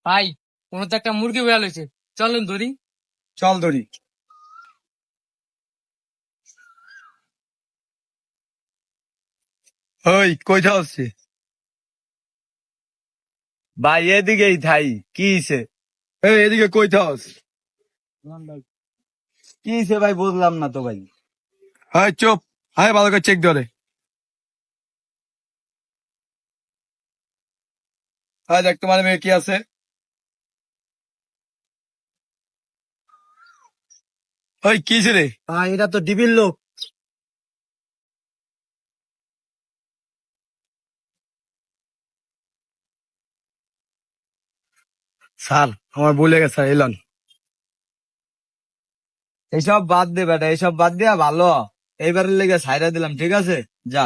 ভাই কোনো তো একটা মুরগি বেড়াল হয়েছে, চলেন ধরি। চল ধরি। ওই কইটা হচ্ছে? ভাই এদিকেই থাই। কি হইছে? এই এদিকে কইটা হচ্ছে? কি হইছে ভাই, বুঝলাম না তো ভাই। হ্যাঁ চুপ। হ্যাঁ ভালো করে চেক ধরে। হ্যাঁ দেখ তোমার মেয়ে কি আছে। ওই কি রে? ভাই এটা তো ডিবির লোক। স্যার আমার ভুলে গেছে, এলন। এইসব বাদ দে বেটা, এইসব বাদ দিয়া ভালো। এইবারের লেগে ছাইরা দিলাম, ঠিক আছে? যা।